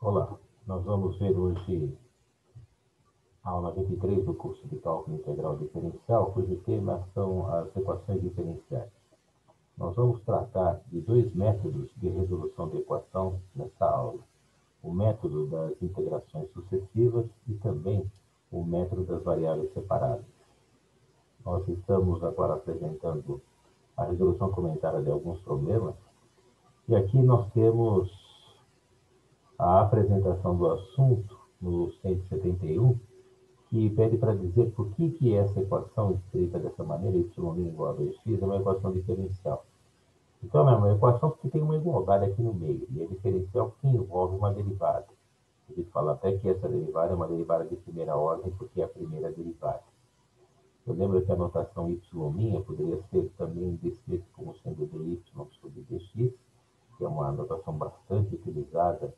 Olá, nós vamos ver hoje a aula 23 do curso de Cálculo Integral Diferencial, cujo tema são as equações diferenciais. Nós vamos tratar de dois métodos de resolução de equação nesta aula. O método das integrações sucessivas e também o método das variáveis separadas. Nós estamos agora apresentando a resolução comentada de alguns problemas, e aqui nós temos a apresentação do assunto no 171, que pede para dizer por que essa equação escrita dessa maneira, y igual a 2x, é uma equação diferencial. Então, é uma equação porque tem uma igualdade aqui no meio, e é diferencial porque envolve uma derivada. A gente fala até que essa derivada é uma derivada de primeira ordem, porque é a primeira derivada. Eu lembro que a notação y' poderia ser também descrita como sendo dy sobre dx, que é uma notação bastante utilizada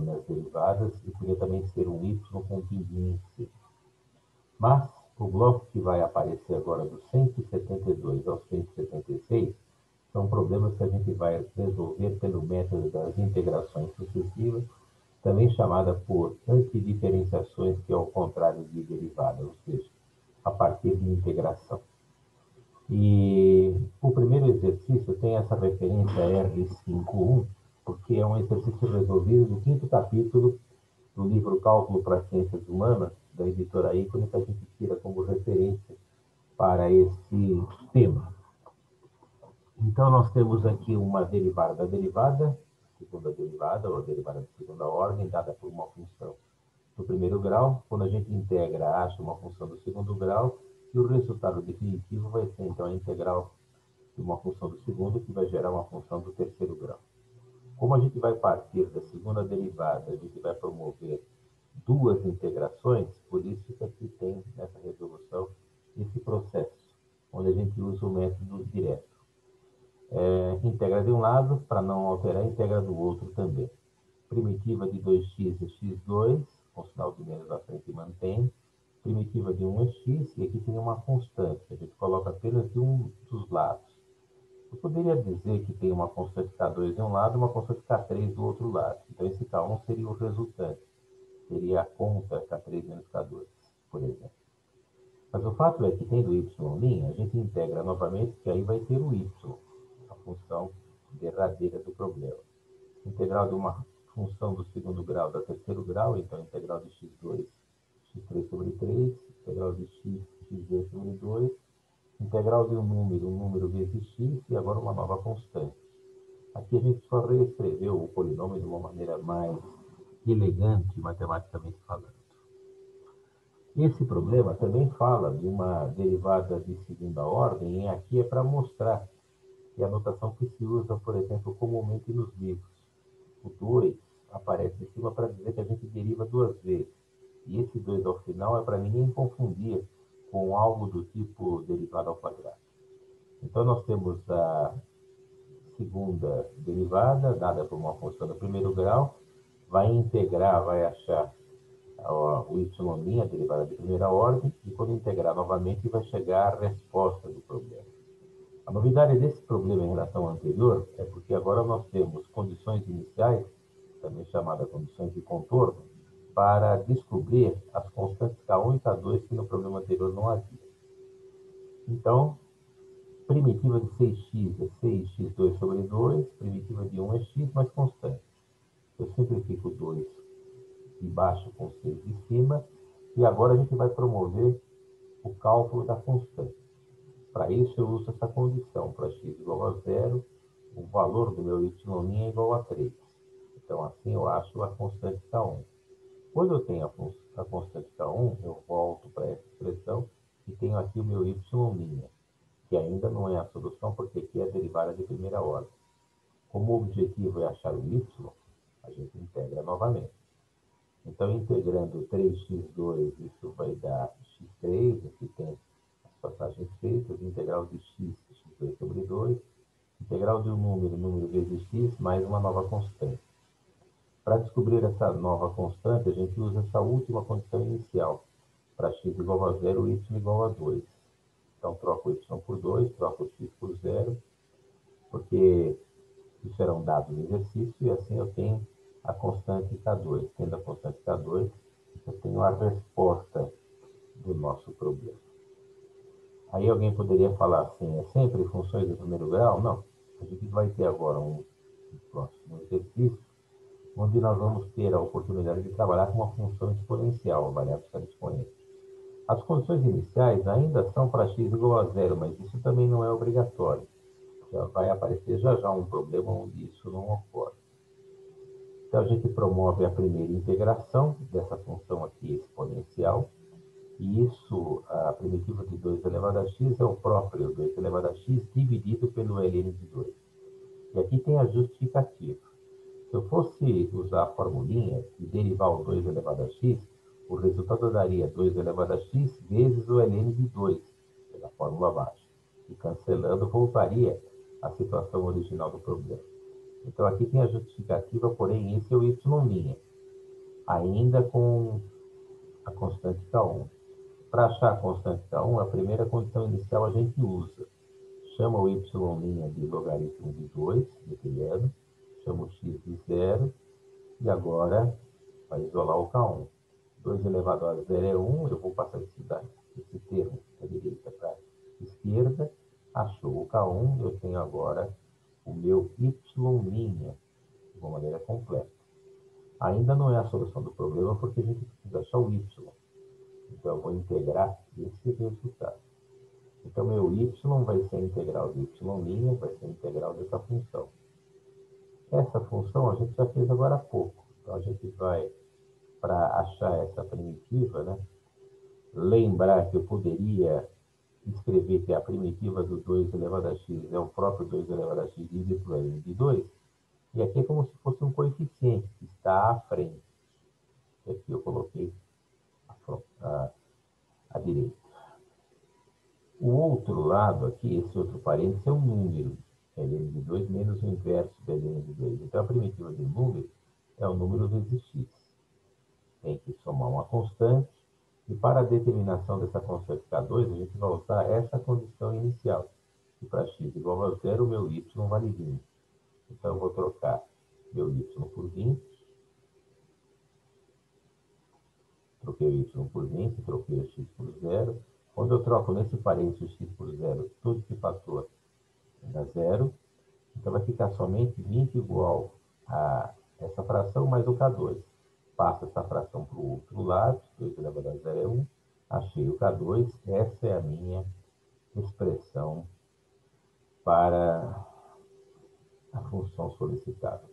nas derivadas, e poderia também ser um y com pinguim em C. Mas o bloco que vai aparecer agora do 172 ao 176 são problemas que a gente vai resolver pelo método das integrações sucessivas, também chamada por antidiferenciações, que é o contrário de derivada, ou seja, a partir de integração. E o primeiro exercício tem essa referência R51, porque é um exercício resolvido no 5º capítulo do livro Cálculo para Ciências Humanas, da editora Ícone, que a gente tira como referência para esse tema. Então, nós temos aqui uma derivada da derivada, segunda derivada, ou derivada de segunda ordem, dada por uma função do primeiro grau. Quando a gente integra, acha uma função do segundo grau, e o resultado definitivo vai ser, então, a integral de uma função do segundo, que vai gerar uma função do terceiro grau. Como a gente vai partir da segunda derivada, a gente vai promover duas integrações, por isso que aqui tem nessa resolução esse processo, onde a gente usa o método direto. Integra de um lado, para não alterar, integra do outro também. Primitiva de 2x é x2, com sinal de menos à frente mantém. Primitiva de 1 é x, e aqui tem uma constante, que a gente coloca apenas de um dos lados. Eu poderia dizer que tem uma constante K2 de um lado e uma constante K3 do outro lado. Então, esse K1 seria o resultante. Seria a conta K3 menos K2, por exemplo. Mas o fato é que, tendo y', a gente integra novamente, que aí vai ter o y, a função derradeira do problema. Integral de uma função do segundo grau dá terceiro grau, então integral de x2, x3 sobre 3, integral de x, x2 sobre 2, integral de um número vezes x, e agora uma nova constante. Aqui a gente só reescreveu o polinômio de uma maneira mais elegante, matematicamente falando. Esse problema também fala de uma derivada de segunda ordem, e aqui é para mostrar que a notação que se usa, por exemplo, comumente nos livros. O 2 aparece em cima para dizer que a gente deriva duas vezes. E esse 2 ao final é para ninguém confundir com algo do tipo derivada ao quadrado. Então, nós temos a segunda derivada, dada por uma função do primeiro grau, vai integrar, vai achar o y', a derivada de primeira ordem, e quando integrar novamente, vai chegar à resposta do problema. A novidade desse problema em relação ao anterior é porque agora nós temos condições iniciais, também chamadas condições de contorno, para descobrir as constantes K1 e K2 que no problema anterior não havia. Então, primitiva de 6x é 6x2 sobre 2, primitiva de 1 é x mais constante. Eu simplifico 2 de baixo com 6 de cima, e agora a gente vai promover o cálculo da constante. Para isso, eu uso essa condição. Para x igual a 0, o valor do meu y' é igual a 3. Então, assim, eu acho a constante K1. Quando eu tenho a constante K1, eu volto para essa expressão e tenho aqui o meu y', que ainda não é a solução, porque aqui é a derivada de primeira ordem. Como o objetivo é achar o y, a gente integra novamente. Então, integrando 3x2, isso vai dar x3, aqui tem as passagens feitas, integral de x, x2 sobre 2, integral de um número vezes x, mais uma nova constante. Para descobrir essa nova constante, a gente usa essa última condição inicial. Para x igual a 0, y igual a 2. Então, troco o y por 2, troco o x por 0, porque isso era um dado no exercício, e assim eu tenho a constante K2. Tendo a constante K2, eu tenho a resposta do nosso problema. Aí alguém poderia falar assim, é sempre funções de primeiro grau? Não. A gente vai ter agora um próximo exercício, onde nós vamos ter a oportunidade de trabalhar com uma função exponencial, a variável está expoente. As condições iniciais ainda são para x igual a zero, mas isso também não é obrigatório. Já vai aparecer já um problema onde isso não ocorre. Então, a gente promove a primeira integração dessa função aqui exponencial, e isso, a primitiva de 2 elevado a x é o próprio 2 elevado a x dividido pelo ln de 2. E aqui tem a justificativa. Se eu fosse usar a formulinha e derivar o 2 elevado a x, o resultado daria 2 elevado a x vezes o ln de 2, pela fórmula abaixo. E cancelando, voltaria à situação original do problema. Então, aqui tem a justificativa, porém, esse é o y', ainda com a constante K1. Para achar a constante K1, a primeira condição inicial a gente usa. Chama o y' de logaritmo de 2, declinando, chama o x de 0, e agora vai isolar o K1. 2 elevado a 0 é 1, eu vou passar esse termo da direita para a esquerda, achou o K1, eu tenho agora o meu y' de uma maneira completa. Ainda não é a solução do problema, porque a gente precisa achar o y. Então, eu vou integrar esse resultado. Então, meu y vai ser a integral de y', vai ser a integral dessa função. Essa função a gente já fez agora há pouco. Então, a gente vai, para achar essa primitiva, né, lembrar que eu poderia escrever que a primitiva do 2 elevado a x é o próprio 2 elevado a x dividido por n de 2. E aqui é como se fosse um coeficiente que está à frente. E aqui eu coloquei à direita. O outro lado aqui, esse outro parênteses, é um número. ln de 2 menos o inverso de ln de 2. Então, a primitiva de um número é o número vezes x. Tem que somar uma constante. E para a determinação dessa constante K2, a gente vai usar essa condição inicial. E para x igual a 0, o meu y vale 20. Então, eu vou trocar meu y por 20. Troquei o y por 20, troquei o x por 0. Quando eu troco nesse parênteses o x por 0, tudo que fator dá 0. Então, vai ficar somente 20 igual a essa fração mais o K2. Passa essa fração para o outro lado, 2 elevado a 0 é 1. Achei o K2, essa é a minha expressão para a função solicitada.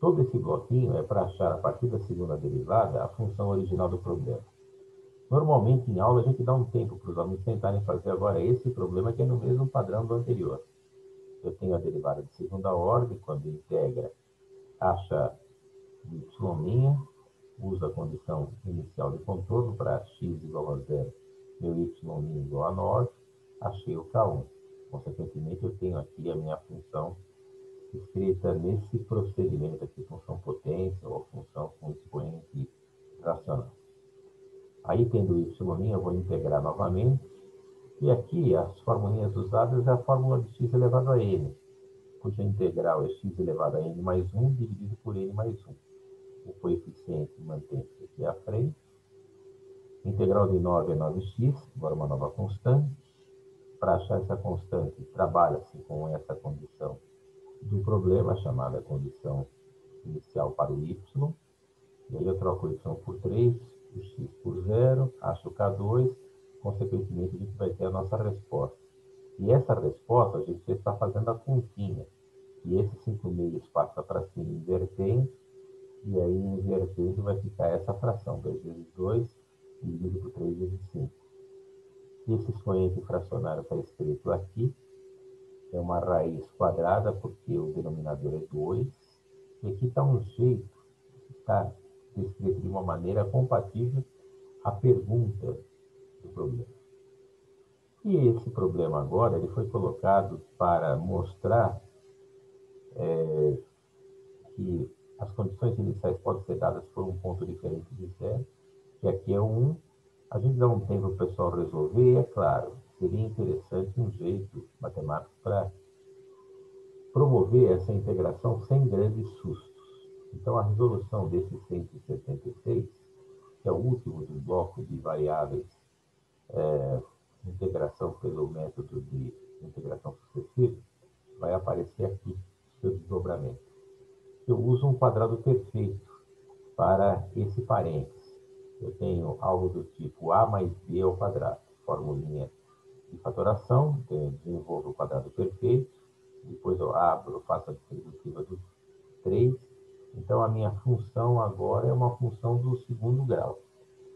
Todo esse bloquinho é para achar, a partir da segunda derivada, a função original do problema. Normalmente, em aula, a gente dá um tempo para os alunos tentarem fazer agora esse problema, que é no mesmo padrão do anterior. Eu tenho a derivada de segunda ordem, quando integra, acha y', usa a condição inicial de contorno para x igual a 0, meu y' igual a 9, achei o K1. Consequentemente, eu tenho aqui a minha função escrita nesse procedimento aqui, função potência ou função com expoente racional. Aí, tendo o y', eu vou integrar novamente. E aqui, as formulinhas usadas é a fórmula de x elevado a n, cuja integral é x elevado a n mais 1 dividido por n mais 1. O coeficiente mantém-se aqui à frente. Integral de 9 é 9x, agora uma nova constante. Para achar essa constante, trabalha-se com essa condição do problema, chamada condição inicial para o y. E aí eu troco o y por 3, o x por 0, acho o K2, consequentemente a gente vai ter a nossa resposta. E essa resposta a gente já está fazendo a continha. E esse 5 meios passa para cima invertendo, e aí invertendo vai ficar essa fração, 2 vezes 2, dividido por 3 vezes 5. Esse expoente fracionário está escrito aqui, é uma raiz quadrada, porque o denominador é 2, e aqui está um jeito, está descrito de uma maneira compatível à pergunta do problema. E esse problema agora ele foi colocado para mostrar que as condições iniciais podem ser dadas por um ponto diferente de zero, que aqui é 1. A gente dá um tempo para o pessoal resolver, e é claro, seria interessante um jeito matemático para promover essa integração sem grandes sustos. Então, a resolução desse 176, que é o último do bloco de variáveis integração pelo método de integração sucessiva, vai aparecer aqui, seu desdobramento. Eu uso um quadrado perfeito para esse parênteses. Eu tenho algo do tipo a mais b ao quadrado, formulinha de fatoração, então eu desenvolvo o quadrado perfeito, depois eu abro, faço a distributiva do 3, então a minha função agora é uma função do segundo grau.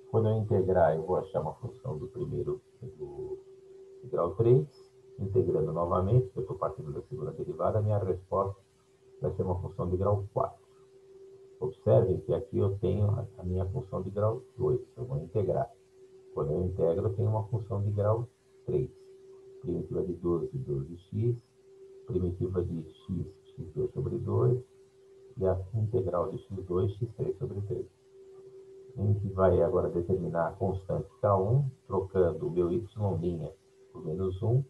Quando eu integrar, eu vou achar uma função do primeiro, do grau 3, integrando novamente, eu estou partindo da segunda derivada, a minha resposta vai ser uma função de grau 4. Observem que aqui eu tenho a minha função de grau 2, eu vou integrar. Quando eu integro, eu tenho uma função de grau 3. Primitiva de 12, 12x, primitiva de x, x2 sobre 2, e a integral de x2, x3 sobre 3. A gente vai agora determinar a constante K1, trocando o meu y' por menos 1,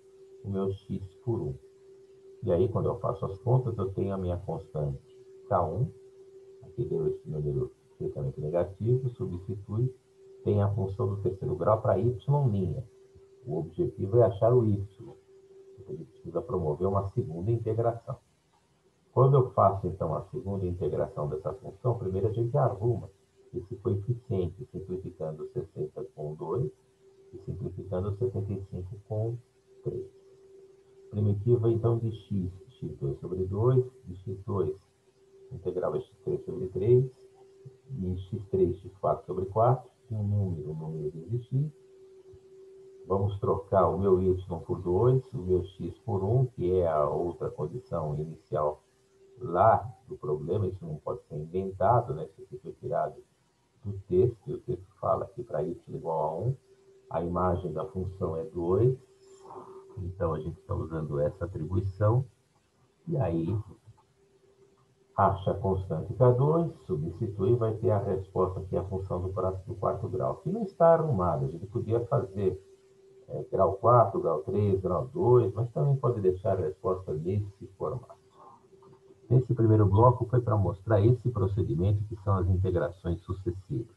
o meu x por 1. E aí, quando eu faço as contas, eu tenho a minha constante K1, aqui deu esse número estritamente negativo, substitui, tem a função do terceiro grau para y'. O objetivo é achar o y. Ele precisa promover uma segunda integração. Quando eu faço, então, a segunda integração dessa função, primeiro a gente arruma esse coeficiente, simplificando 60 com 2 e simplificando 75 com 3. Primitiva, então, de x, x2 sobre 2, de x2, integral é x3 sobre 3, de x3, x4 sobre 4, e um número de x. Vamos trocar o meu y por 2, o meu x por 1, que é a outra condição inicial lá do problema, isso não pode ser inventado, né? Isso aqui foi tirado do texto, e o texto fala que para y igual a 1, a imagem da função é 2, então a gente está usando essa atribuição, e aí acha a constante K2, substitui e vai ter a resposta que é a função do quarto grau, que não está arrumada, a gente podia fazer grau 4, grau 3, grau 2, mas também pode deixar a resposta nesse formato. Esse primeiro bloco foi para mostrar esse procedimento que são as integrações sucessivas.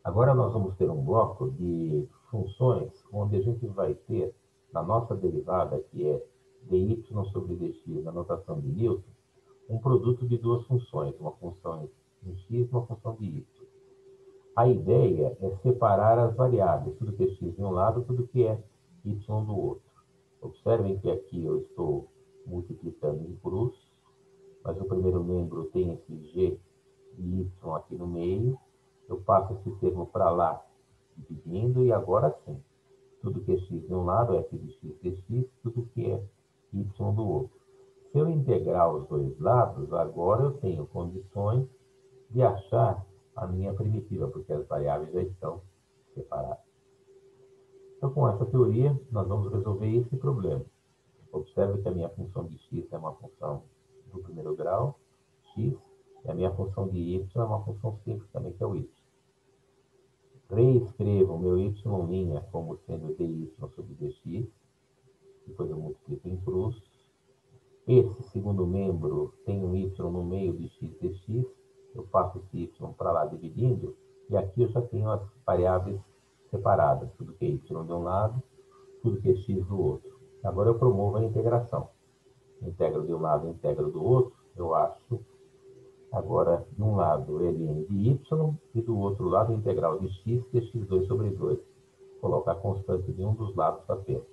Agora nós vamos ter um bloco de funções onde a gente vai ter, na nossa derivada, que é dy sobre dx, na notação de Newton, um produto de duas funções, uma função em x e uma função de y. A ideia é separar as variáveis, tudo que é x de um lado, tudo que é y do outro. Observem que aqui eu estou multiplicando em cruz, mas o primeiro membro tem esse g e y aqui no meio. Eu passo esse termo para lá, dividindo, e agora sim, tudo que é x de um lado é f de x dx, tudo que é y do outro. Se eu integrar os dois lados, agora eu tenho condições de achar a minha primitiva, porque as variáveis já estão separadas. Então, com essa teoria, nós vamos resolver esse problema. Observe que a minha função de x é uma função do primeiro grau, x, e a minha função de y é uma função simples também, que é o y. Reescrevo o meu y' como sendo dy sobre dx, depois eu multiplico em cruz. Esse segundo membro tem um y no meio de x dx, eu passo esse y para lá dividindo, e aqui eu já tenho as variáveis separadas, tudo que é y de um lado, tudo que é x do outro. Agora eu promovo a integração. Integro de um lado, integro do outro, eu acho agora de um lado ln de y e do outro lado integral de x, que é x2 sobre 2. Colocar a constante de um dos lados apenas.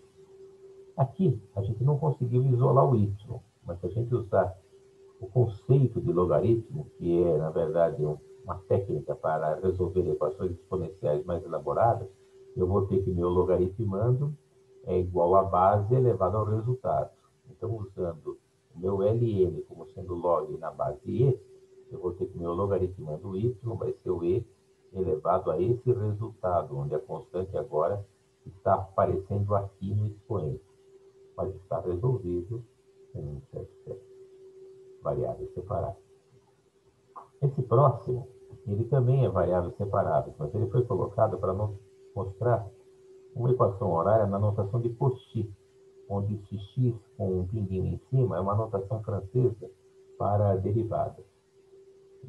Aqui, a gente não conseguiu isolar o y, mas se a gente usar o conceito de logaritmo, que é, na verdade, uma técnica para resolver equações exponenciais mais elaboradas, eu vou ter que meu logaritmando é igual a base elevado ao resultado. Então, usando o meu ln como sendo log na base e, eu vou ter que meu logaritmando y vai ser o e elevado a esse resultado, onde a constante agora está aparecendo aqui no expoente, mas está resolvido em um certo variáveis separadas. Esse próximo, ele também é variáveis separadas, mas ele foi colocado para mostrar uma equação horária na notação de Cauchy, onde esse x com um pinguinho em cima é uma notação francesa para derivadas.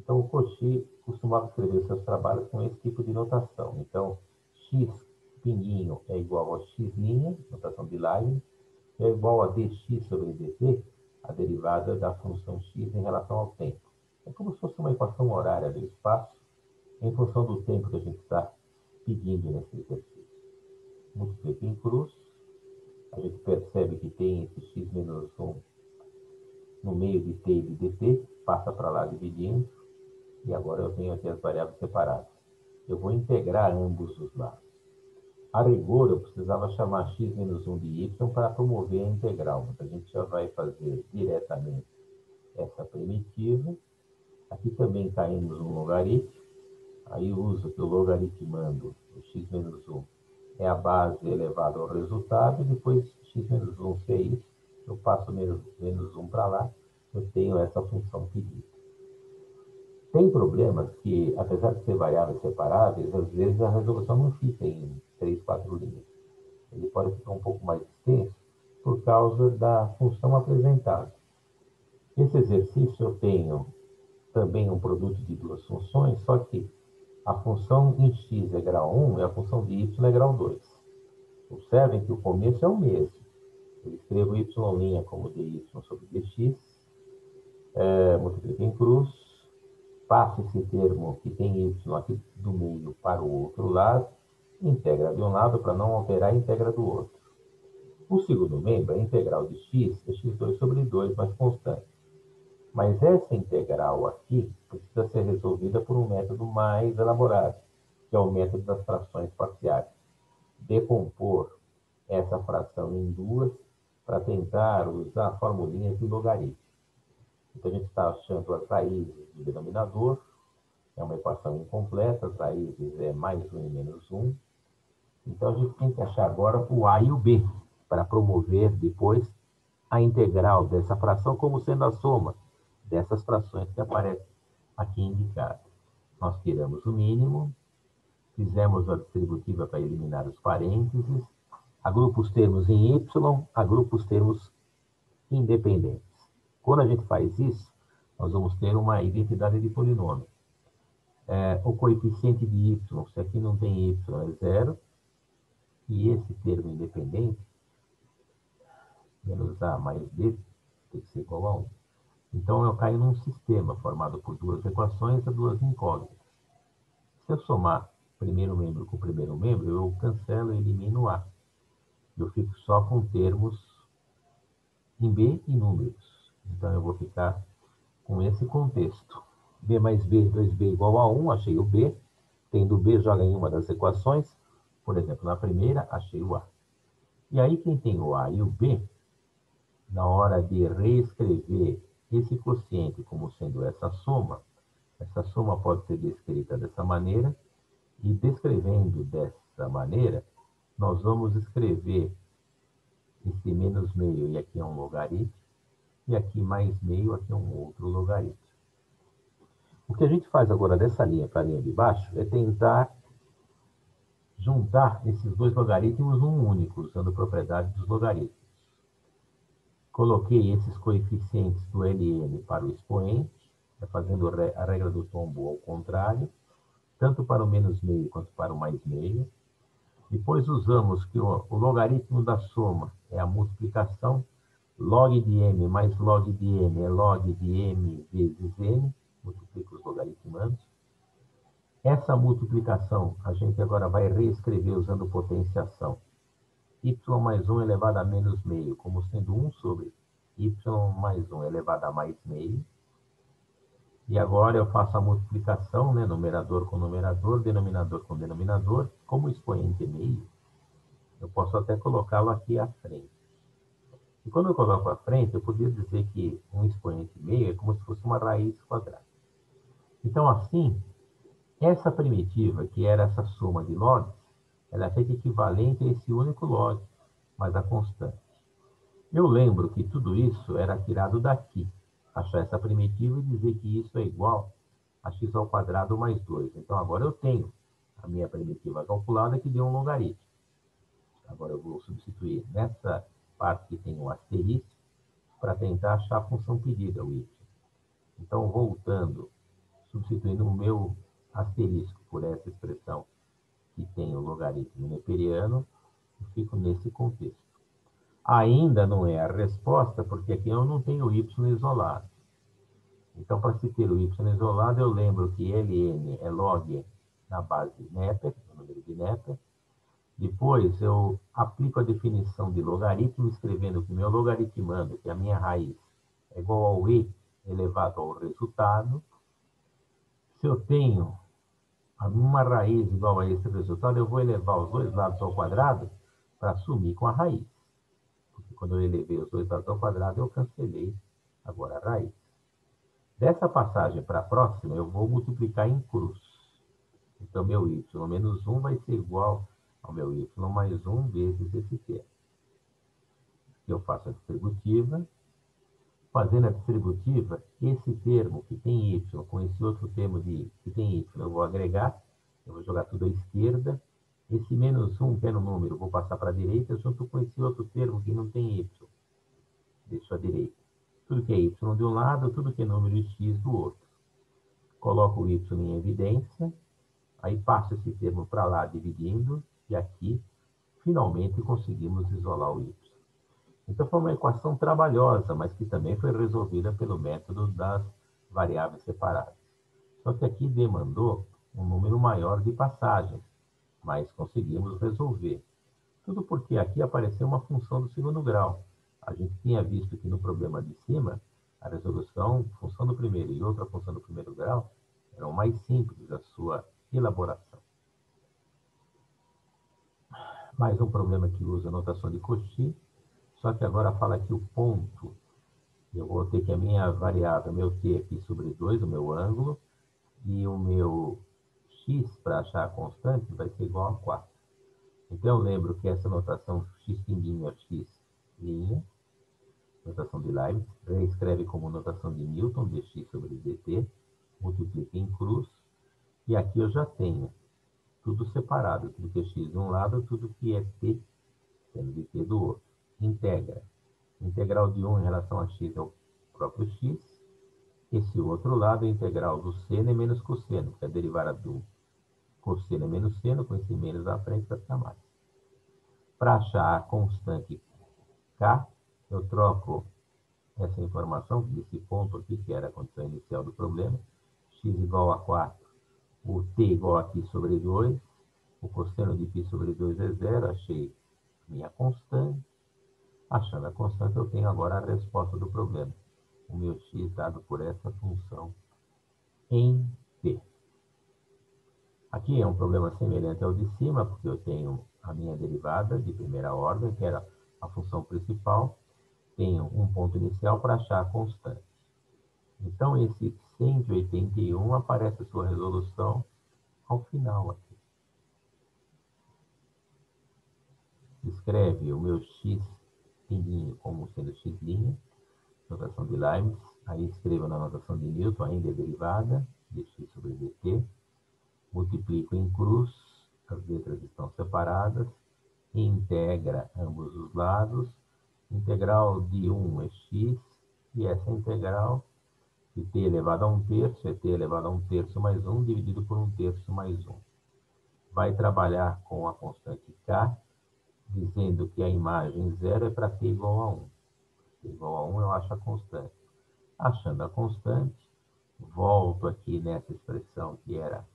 Então, o Cauchy costumava escrever seus trabalhos com esse tipo de notação. Então, x pinguinho é igual a x', notação de Leibniz, é igual a dx sobre dt, a derivada da função x em relação ao tempo. É como se fosse uma equação horária do espaço em função do tempo que a gente está pedindo nesse exercício. Multiplica em cruz, a gente percebe que tem esse x menos 1 no meio de t e de dt, passa para lá dividindo, e agora eu tenho aqui as variáveis separadas. Eu vou integrar ambos os lados. A rigor, eu precisava chamar x menos 1 de y para promover a integral, mas a gente já vai fazer diretamente essa primitiva. Aqui também caímos um logaritmo, aí uso que o logaritmando o x menos 1 é a base elevada ao resultado, e depois x menos 1 se é isso, eu passo menos 1 para lá, eu tenho essa função pedida. Tem problemas que, apesar de ser variáveis separáveis, às vezes a resolução não fica em 3, 4 linhas. Ele pode ficar um pouco mais extenso por causa da função apresentada. Esse exercício eu tenho também um produto de duas funções, só que a função em x é grau 1 e a função de y é grau 2. Observem que o começo é o mesmo. Eu escrevo y' como dy sobre dx, multiplico em cruz, passo esse termo que tem y aqui do meio para o outro lado, integra de um lado para não alterar a integra do outro. O segundo membro, a integral de x, é x2 sobre 2, mas constante. Mas essa integral aqui precisa ser resolvida por um método mais elaborado, que é o método das frações parciais. Decompor essa fração em duas para tentar usar formulinhas de logaritmo. Então, a gente está achando as raízes do denominador, é uma equação incompleta, as raízes é mais 1 e menos 1. Então, a gente tem que achar agora o a e o b, para promover depois a integral dessa fração como sendo a soma dessas frações que aparecem aqui indicadas. Nós tiramos o mínimo, fizemos a distributiva para eliminar os parênteses, agrupa os termos em y, agrupa os termos independentes. Quando a gente faz isso, nós vamos ter uma identidade de polinômio. O coeficiente de y, se aqui não tem y, é zero, e esse termo independente, menos a mais b, tem que ser igual a 1. Então, eu caio num sistema formado por duas equações e duas incógnitas. Se eu somar primeiro membro com primeiro membro, eu cancelo e elimino a. Eu fico só com termos em b e números. Então, eu vou ficar com esse contexto. b mais b, 2b igual a 1, achei o b. Tendo b, joga em uma das equações. Por exemplo, na primeira, achei o a. E aí, quem tem o a e o b, na hora de reescrever esse quociente como sendo essa soma pode ser descrita dessa maneira, e descrevendo dessa maneira, nós vamos escrever esse menos meio, e aqui é um logaritmo, e aqui mais meio, aqui é um outro logaritmo. O que a gente faz agora dessa linha para a linha de baixo é tentar juntar esses dois logaritmos num único, usando a propriedade dos logaritmos. Coloquei esses coeficientes do ln para o expoente, fazendo a regra do tombo ao contrário, tanto para o menos meio quanto para o mais meio. Depois usamos que o logaritmo da soma é a multiplicação, log de m mais log de m é log de m vezes n, multiplica os logaritmandos. Essa multiplicação a gente agora vai reescrever usando potenciação. Y mais 1 elevado a menos meio, como sendo 1 sobre y mais 1 elevado a mais meio. E agora eu faço a multiplicação, né, numerador com numerador, denominador com denominador. Como o expoente é meio, eu posso até colocá-lo aqui à frente. E quando eu coloco à frente, eu poderia dizer que um expoente meio é como se fosse uma raiz quadrada. Então, assim, essa primitiva, que era essa soma de logs, ela é feita equivalente a esse único log, mas a constante. Eu lembro que tudo isso era tirado daqui, achar essa primitiva e dizer que isso é igual a x ao quadrado mais 2. Então, agora eu tenho a minha primitiva calculada que deu um logaritmo. Agora eu vou substituir nessa parte que tem um asterisco para tentar achar a função pedida, o y. Então, voltando, substituindo o meu asterisco por essa expressão que tem o logaritmo neperiano, eu fico nesse contexto. Ainda não é a resposta, porque aqui eu não tenho y isolado. Então, para se ter o y isolado, eu lembro que ln é log na base Neper, o número de Neper. Depois, eu aplico a definição de logaritmo, escrevendo que meu logaritmando, que é a minha raiz, é igual ao e elevado ao resultado. Se eu tenho uma raiz igual a esse resultado, eu vou elevar os dois lados ao quadrado para sumir com a raiz. Porque quando eu elevei os dois lados ao quadrado, eu cancelei agora a raiz. Dessa passagem para a próxima, eu vou multiplicar em cruz. Então, meu y menos 1 vai ser igual ao meu y mais 1 vezes esse termo. Eu faço a distributiva. Fazendo a distributiva, esse termo que tem y com esse outro termo que tem y, eu vou agregar, eu vou jogar tudo à esquerda. Esse menos 1, que é no número, eu vou passar para a direita, junto com esse outro termo que não tem y. Deixo à direita. Tudo que é y de um lado, tudo que é número x do outro. Coloco o y em evidência, aí passo esse termo para lá dividindo, e aqui, finalmente, conseguimos isolar o y. Então, foi uma equação trabalhosa, mas que também foi resolvida pelo método das variáveis separadas. Só que aqui demandou um número maior de passagens, mas conseguimos resolver. Tudo porque aqui apareceu uma função do segundo grau. A gente tinha visto que no problema de cima, a resolução, função do primeiro e outra função do primeiro grau, eram mais simples a sua elaboração. Mais um problema que usa a notação de Cauchy, só que agora fala que o ponto, eu vou ter que a minha variável, meu t aqui sobre 2, o meu ângulo, e o meu x, para achar a constante, vai ser igual a 4. Então, eu lembro que essa notação x' é x', notação de Leibniz, reescreve como notação de Newton, dx sobre dt, multiplica em cruz, e aqui eu já tenho tudo separado, tudo que é x de um lado, tudo que é t, sendo de t do outro. Integra. Integral de 1 em relação a x é o próprio x. Esse outro lado é a integral do seno e menos cosseno, que é a derivada do cosseno e menos seno, com esse menos à frente vai ficar mais. Para achar a constante k, eu troco essa informação desse ponto aqui, que era a condição inicial do problema, x igual a 4, o t igual a π sobre 2, o cosseno de π sobre 2 é 0, achei minha constante. Achando a constante, eu tenho agora a resposta do problema. O meu x dado por essa função em P. Aqui é um problema semelhante ao de cima, porque eu tenho a minha derivada de primeira ordem, que era a função principal, tenho um ponto inicial para achar a constante. Então, esse 181 aparece a sua resolução ao final aqui. Escreve o meu x como sendo x', notação de Leibniz, aí escrevo na notação de Newton, ainda é derivada, dx sobre dt, multiplico em cruz, as letras estão separadas, integra ambos os lados, integral de 1 é x, e essa integral de t elevado a 1/3 é t elevado a 1/3 mais 1, dividido por 1/3 mais 1. Vai trabalhar com a constante k, dizendo que a imagem 0 é para t igual a 1. T igual a 1 eu acho a constante. Achando a constante, volto aqui nessa expressão que era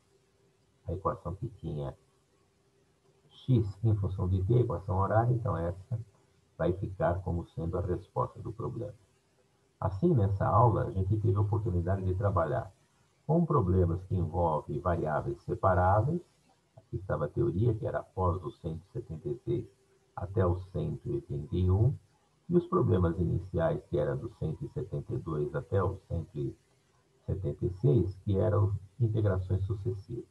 a equação que tinha x em função de t, equação horária, então essa vai ficar como sendo a resposta do problema. Assim, nessa aula, a gente teve a oportunidade de trabalhar com problemas que envolvem variáveis separáveis. Aqui estava a teoria, que era após o 176 até o 181, e os problemas iniciais, que eram do 172 até o 176, que eram integrações sucessivas.